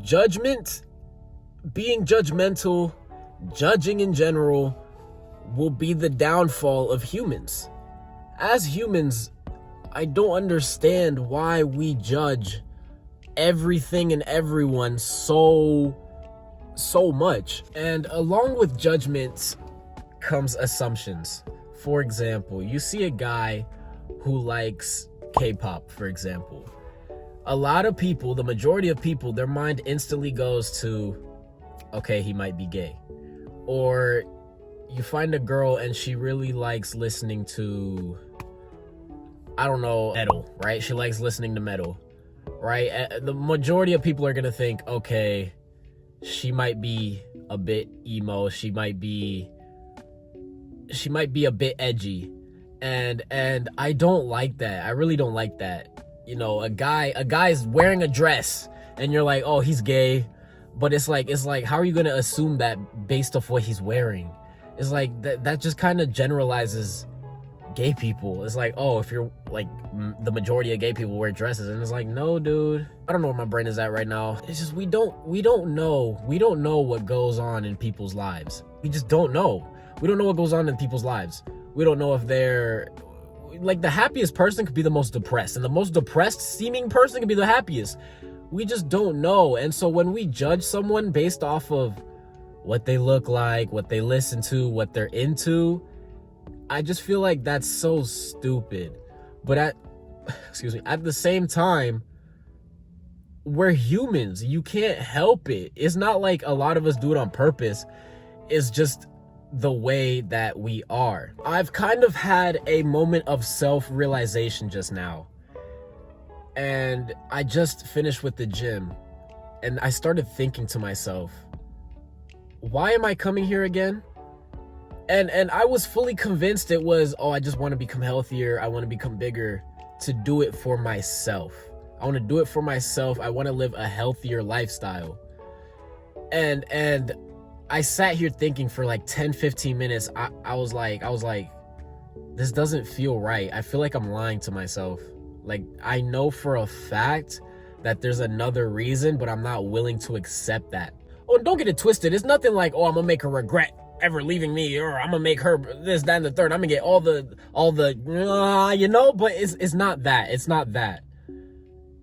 Judgment, being judgmental, judging in general, will be the downfall of humans. As humans, I don't understand why we judge everything and everyone so much. And along with judgments comes assumptions. For example, you see a guy who likes K-pop, for example. A lot of people, the majority of people, their mind instantly goes to, okay, he might be gay. Or you find a girl and she really likes listening to, I don't know, metal, right? She likes listening to metal, right? The majority of people are gonna think, okay, she might be a bit emo, she might be a bit edgy. And I don't like that. I really don't like that. You know, a guy's wearing a dress and you're like, oh, he's gay. But it's like, how are you gonna assume that based off what he's wearing? It's like that just kind of generalizes gay people. It's like, oh, if you're like, the majority of gay people wear dresses, and it's like, no, dude. I don't know where my brain is at right now. It's just we don't know what goes on in people's lives. We just don't know. We don't know what goes on in people's lives. We don't know if they're like, the happiest person could be the most depressed, and the most depressed seeming person could be the happiest. We just don't know. And so when we judge someone based off of what they look like, what they listen to, what they're into, I just feel like that's so stupid. But at the same time, we're humans. You can't help it. It's not like a lot of us do it on purpose. It's just the way that we are. I've kind of had a moment of self-realization just now. And I just finished with the gym. And I started thinking to myself, why am I coming here again? And I was fully convinced it was, oh, I just want to become healthier. I want to become bigger, to do it for myself. I want to do it for myself. I want to live a healthier lifestyle. And I sat here thinking for like 10-15 minutes. I was like, this doesn't feel right. I feel like I'm lying to myself. Like, I know for a fact that there's another reason, but I'm not willing to accept that. Oh, don't get it twisted. It's nothing like, oh, I'm gonna make her regret ever leaving me, or I'm gonna make her this, that, and the third. I'm gonna get all the you know, but it's not that. It's not that.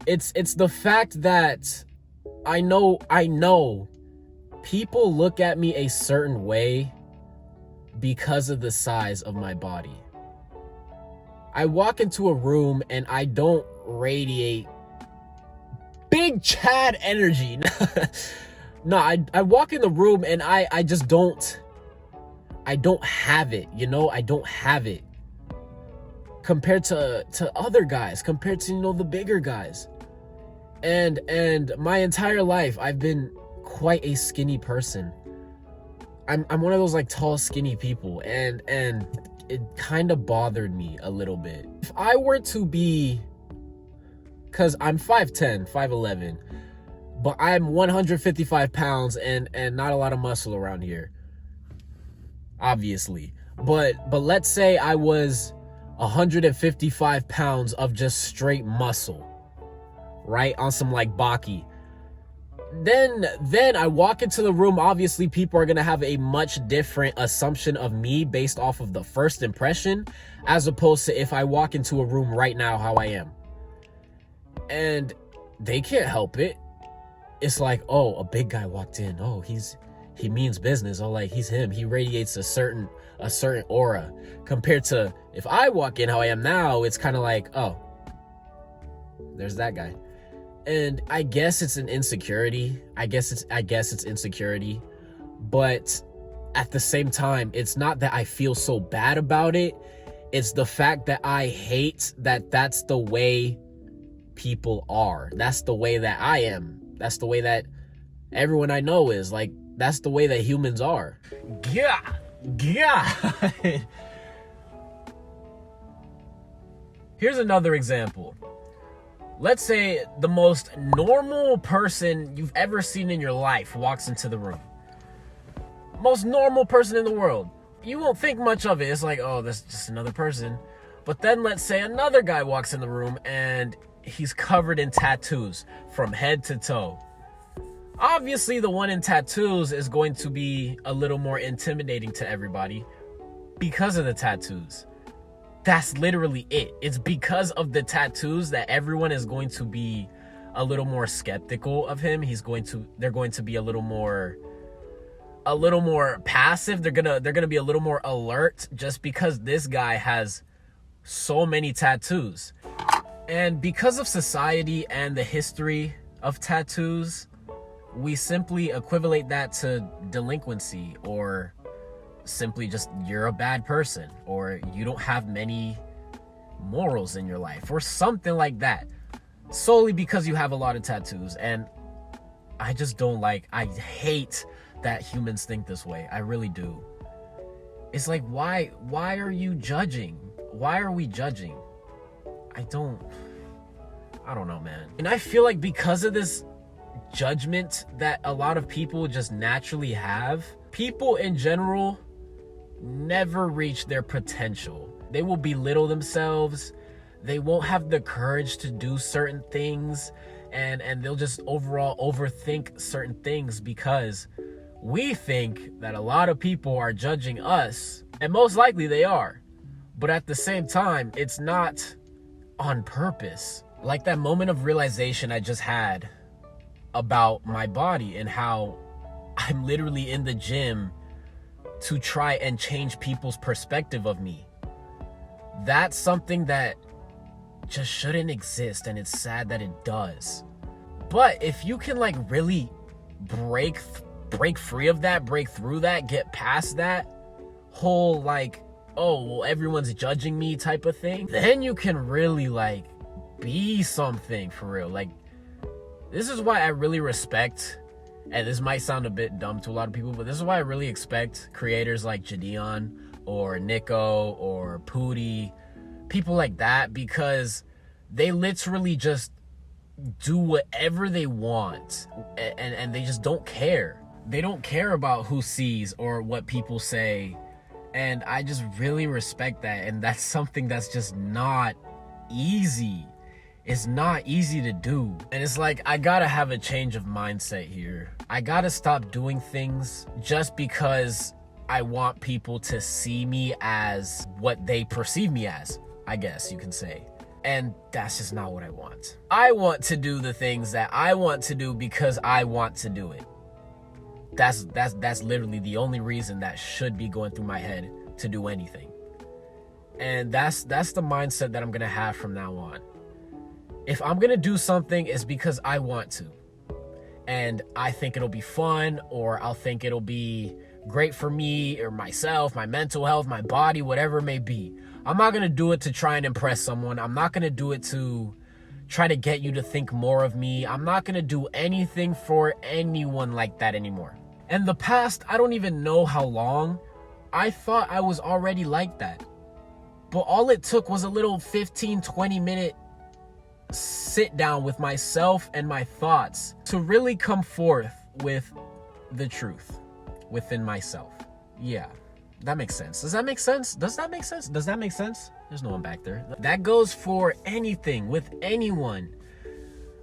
It's the fact that I know people look at me a certain way because of the size of my body. I walk into a room and I don't radiate big Chad energy. No, I walk in the room and I just don't have it, you know? I don't have it compared to other guys, compared to, you know, the bigger guys. And my entire life I've been quite a skinny person. I'm one of those like tall, skinny people, and it kind of bothered me a little bit. If I were to be, cause I'm 5'10", 5'11", but I'm 155 pounds and not a lot of muscle around here, obviously. But let's say I was 155 pounds of just straight muscle, right? On some like Baki. Then I walk into the room. Obviously, people are going to have a much different assumption of me based off of the first impression, as opposed to if I walk into a room right now how I am. And they can't help it. It's like, oh, a big guy walked in. Oh, he means business. Oh, like, he's him. He radiates a certain aura. Compared to if I walk in how I am now, it's kind of like, oh, there's that guy. And I guess it's an insecurity. I guess it's insecurity. But at the same time, it's not that I feel so bad about it. It's the fact that I hate that that's the way people are. That's the way that I am. That's the way that everyone I know is. Like, that's the way that humans are. Yeah. Here's another example. Let's say the most normal person you've ever seen in your life walks into the room. Most normal person in the world. You won't think much of it. It's like, oh, that's just another person. But then let's say another guy walks in the room and he's covered in tattoos from head to toe. Obviously, the one in tattoos is going to be a little more intimidating to everybody because of the tattoos. That's literally it. It's because of the tattoos that everyone is going to be a little more skeptical of him. They're going to be a little more passive. They're gonna be a little more alert just because this guy has so many tattoos. And because of society and the history of tattoos, we simply equivalent that to delinquency, or simply just you're a bad person, or you don't have many morals in your life, or something like that, solely because you have a lot of tattoos. And I just don't like, I hate that humans think this way. I really do. It's like, why are you judging? Why are we judging? I don't know, man. And I feel like because of this judgment that a lot of people just naturally have, people in general never reach their potential. They will belittle themselves. They won't have the courage to do certain things, and they'll just overall overthink certain things because we think that a lot of people are judging us, and most likely they are. But at the same time, it's not on purpose. Like that moment of realization I just had about my body and how I'm literally in the gym to try and change people's perspective of me. That's something that just shouldn't exist, and it's sad that it does. But if you can like really break free of that, break through that, get past that whole like, oh, well, everyone's judging me type of thing, then you can really like be something for real. Like, this is why I really respect, and this might sound a bit dumb to a lot of people, but this is why I really expect creators like Jadion or Nico or Pootie, people like that, because they literally just do whatever they want, and they just don't care. They don't care about who sees or what people say, and I just really respect that. And that's something that's just not easy. It's not easy to do. And it's like, I gotta have a change of mindset here. I gotta stop doing things just because I want people to see me as what they perceive me as, I guess you can say. And that's just not what I want. I want to do the things that I want to do because I want to do it. That's literally the only reason that should be going through my head to do anything. And that's the mindset that I'm gonna have from now on. If I'm gonna do something, it's because I want to. And I think it'll be fun, or I'll think it'll be great for me or myself, my mental health, my body, whatever it may be. I'm not gonna do it to try and impress someone. I'm not gonna do it to try to get you to think more of me. I'm not gonna do anything for anyone like that anymore. In the past, I don't even know how long, I thought I was already like that. But all it took was a little 15, 20 minute sit down with myself and my thoughts to really come forth with the truth within myself. Yeah, that makes sense. Does that make sense? Does that make sense? Does that make sense? There's no one back there. That goes for anything with anyone.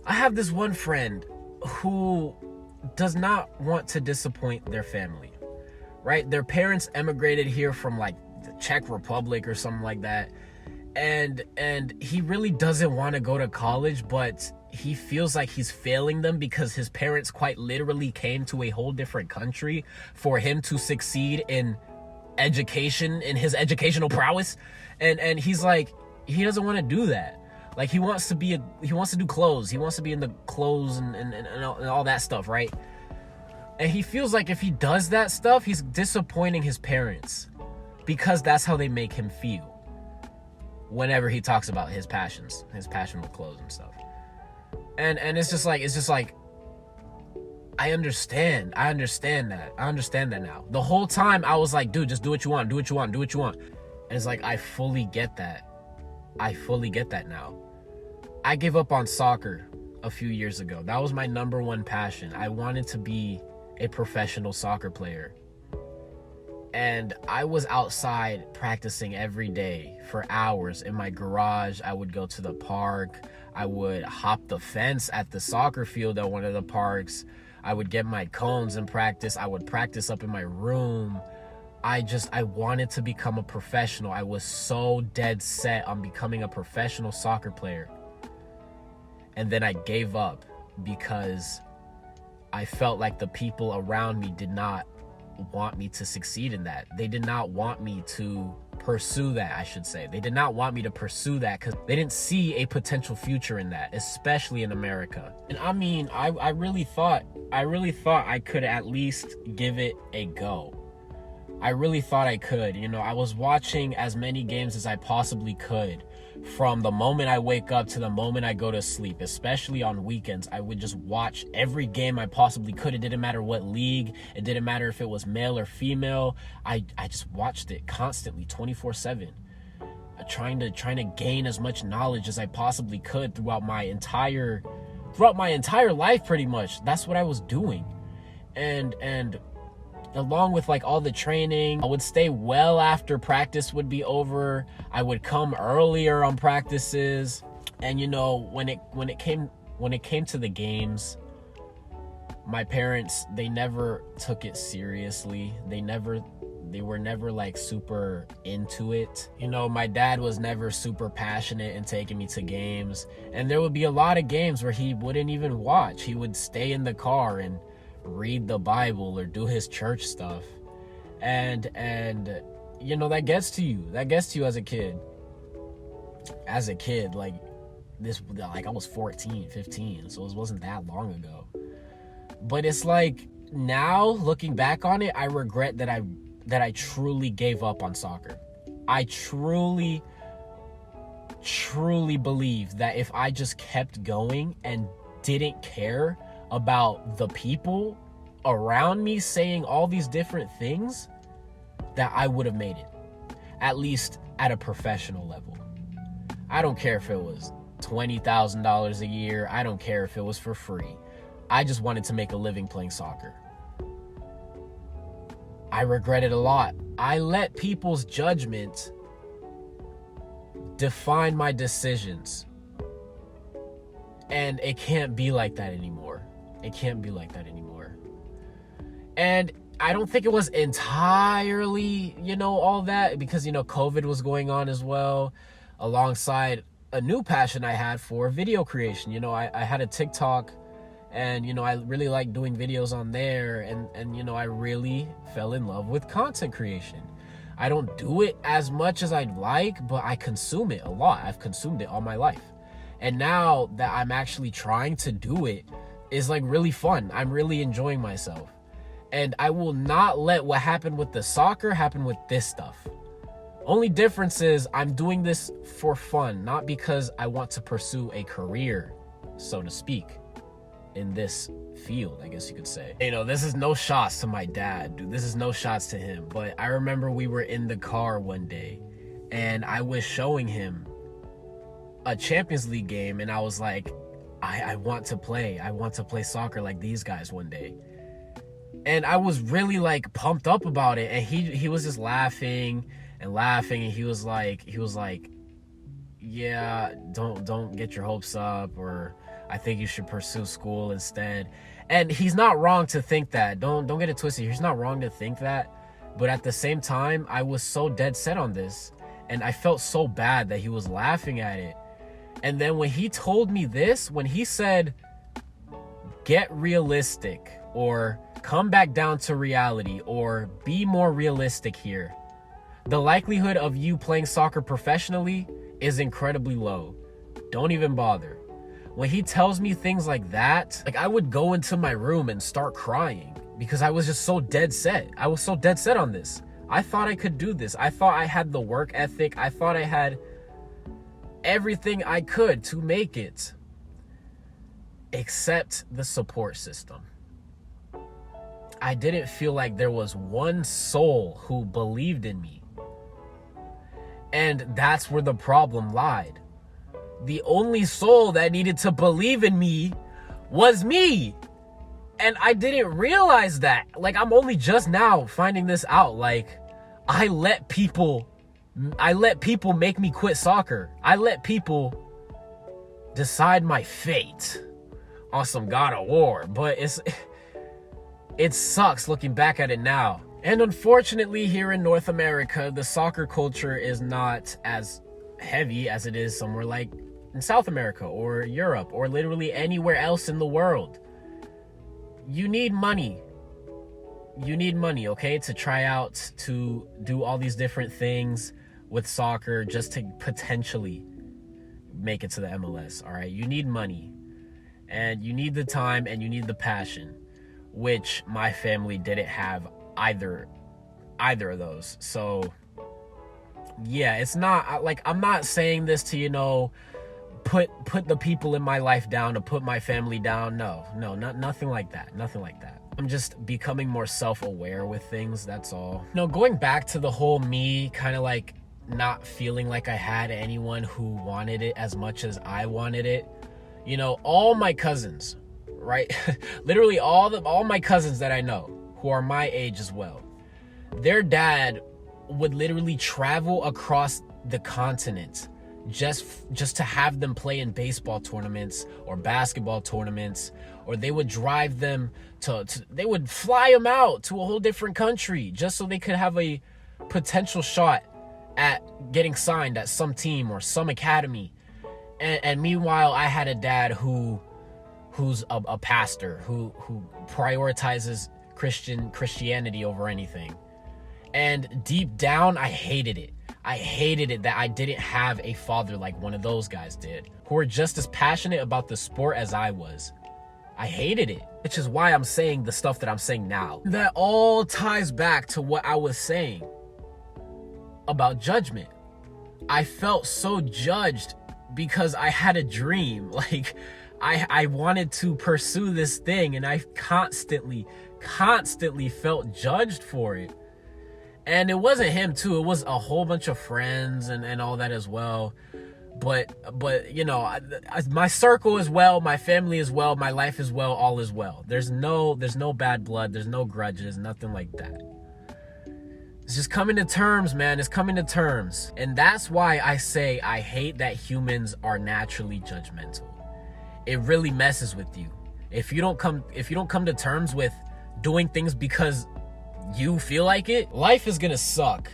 I have this one friend who does not want to disappoint their family, right? Their parents emigrated here from like the Czech Republic or something like that. And he really doesn't want to go to college, but he feels like he's failing them because his parents quite literally came to a whole different country for him to succeed in education, in his educational prowess. And he's like, he doesn't want to do that. Like, he wants to do clothes. He wants to be in the clothes and all that stuff, right? And he feels like if he does that stuff, he's disappointing his parents because that's how they make him feel whenever he talks about his passion with clothes and stuff. And it's just like I understand that now. The whole time I was like, dude, just do what you want. And it's like, I fully get that now. I gave up on soccer a few years ago. That was my number one passion. I wanted to be a professional soccer player. And I was outside practicing every day for hours in my garage. I would go to the park. I would hop the fence at the soccer field at one of the parks. I would get my cones and practice. I would practice up in my room. I wanted to become a professional. I was so dead set on becoming a professional soccer player. And then I gave up because I felt like the people around me did not want me to succeed in that. They did not want me to pursue that, I should say. They did not want me to pursue that because they didn't see a potential future in that, especially in America. And I mean, I really thought I could at least give it a go. I really thought I could. You know, I was watching as many games as I possibly could from the moment I wake up to the moment I go to sleep, especially on weekends. I would just watch every game I possibly could. It didn't matter what league. It didn't matter if it was male or female. I just watched it constantly, 24/7. Trying to gain as much knowledge as I possibly could throughout my entire life, pretty much. That's what I was doing. And along with like all the training, I would stay well after practice would be over. I would come earlier on practices. And you know, when it came to the games, my parents, they never took it seriously. They were never like super into it. You know, my dad was never super passionate in taking me to games. And there would be a lot of games where he wouldn't even watch. He would stay in the car and read the Bible or do his church stuff. And you know, that gets to you as a kid, like I was 14, 15, so it wasn't that long ago. But it's like, now looking back on it, I regret that I truly gave up on soccer. I truly believe that if I just kept going and didn't care about the people around me saying all these different things, that I would have made it, at least at a professional level. I don't care if it was $20,000 a year. I don't care if it was for free. I just wanted to make a living playing soccer. I regret it a lot. I let people's judgment define my decisions. And it can't be like that anymore. It can't be like that anymore. And I don't think it was entirely, you know, all that, because, you know, COVID was going on as well, alongside a new passion I had for video creation. You know, I had a TikTok, and, you know, I really like doing videos on there, and, you know, I really fell in love with content creation. I don't do it as much as I'd like, but I consume it a lot. I've consumed it all my life. And now that I'm actually trying to do it, is like really fun. I'm really enjoying myself. And I will not let what happened with the soccer happen with this stuff. Only difference is I'm doing this for fun, not because I want to pursue a career, so to speak, in this field, I guess you could say. You know, this is no shots to my dad, dude. This is no shots to him. But I remember we were in the car one day, and I was showing him a Champions League game, and I was like, I want to play soccer like these guys one day. And I was really like pumped up about it, and he was just laughing, and he was like, yeah, don't get your hopes up, or I think you should pursue school instead. And he's not wrong to think that. Don't get it twisted. He's not wrong to think that. But at the same time, I was so dead set on this, and I felt so bad that he was laughing at it. And then when he told me this, when he said, get realistic, or come back down to reality, or be more realistic here, the likelihood of you playing soccer professionally is incredibly low. Don't even bother. When he tells me things like that, like, I would go into my room and start crying because I was just so dead set. I was so dead set on this. I thought I could do this. I thought I had the work ethic. I thought I had everything I could to make it, except the support system. I didn't feel like there was one soul who believed in me. And that's where the problem lied. The only soul that needed to believe in me was me. And I didn't realize that. Like, I'm only just now finding this out. Like, I let people make me quit soccer. I let people decide my fate on some God of War. But It sucks looking back at it now. And unfortunately, here in North America, the soccer culture is not as heavy as it is somewhere like in South America or Europe or literally anywhere else in the world. You need money. You need money, okay, to try out, to do all these different things with soccer just to potentially make it to the MLS, all right? You need money, and you need the time, and you need the passion, which my family didn't have either of those. So yeah, it's not like, I'm not saying this to, you know, put the people in my life down, to put my family down. No, nothing like that. I'm just becoming more self-aware with things, that's all. You know, going back to the whole me kind of like not feeling like I had anyone who wanted it as much as I wanted it. You know, all my cousins, right? Literally all my cousins that I know who are my age as well, their dad would literally travel across the continent just to have them play in baseball tournaments or basketball tournaments, or they would drive them they would fly them out to a whole different country just so they could have a potential shot at getting signed at some team or some academy. And meanwhile, I had a dad who's a pastor who prioritizes Christianity over anything. And deep down, I hated it. I hated it that I didn't have a father like one of those guys did, who were just as passionate about the sport as I was. I hated it, which is why I'm saying the stuff that I'm saying now. That all ties back to what I was saying about judgment. I felt so judged because I had a dream. Like, I wanted to pursue this thing, and I constantly felt judged for it. And it wasn't him too, it was a whole bunch of friends and all that as well. But you know, my circle as well, my family as well, my life as well, all is well. There's no bad blood, there's no grudges, nothing like that. It's just coming to terms, man. It's coming to terms. And that's why I say I hate that humans are naturally judgmental. It really messes with you. If you don't come to terms with doing things because you feel like it, life is gonna suck.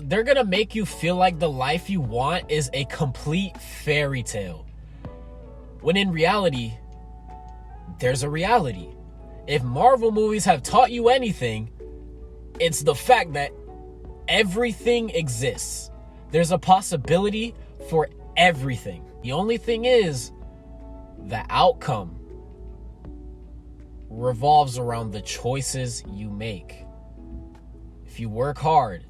They're gonna make you feel like the life you want is a complete fairy tale, when in reality, there's a reality. If Marvel movies have taught you anything, it's the fact that everything exists. There's a possibility for everything. The only thing is, the outcome revolves around the choices you make. If you work hard,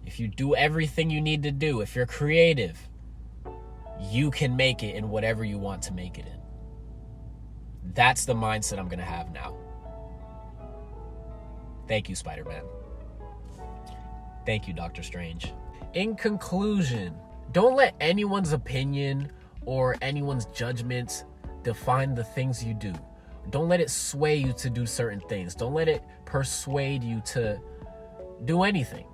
if you do everything you need to do, if you're creative, you can make it in whatever you want to make it in. That's the mindset I'm gonna have now. Thank you, Spider-Man. Thank you, Doctor Strange. In conclusion, don't let anyone's opinion or anyone's judgment define the things you do. Don't let it sway you to do certain things. Don't let it persuade you to do anything.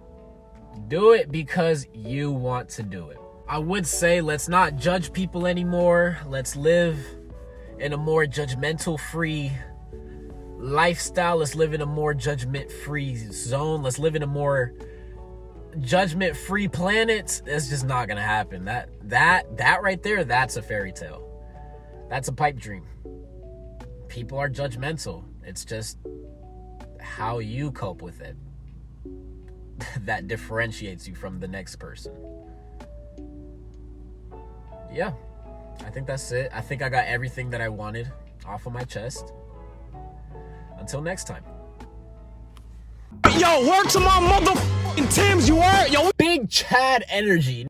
Do it because you want to do it. I would say let's not judge people anymore. Let's live in a more judgmental-free lifestyle. Let's live in a more judgment-free zone. Let's live in a more judgment-free planet. That's just not gonna happen. That right there, that's a fairy tale. That's a pipe dream. People are judgmental. It's just how you cope with it that differentiates you from the next person. Yeah, I think that's it. I think I got everything that I wanted off of my chest. Until next time. Yo, word to my motherfucking Tims, you heard? Yo, Big Chad energy.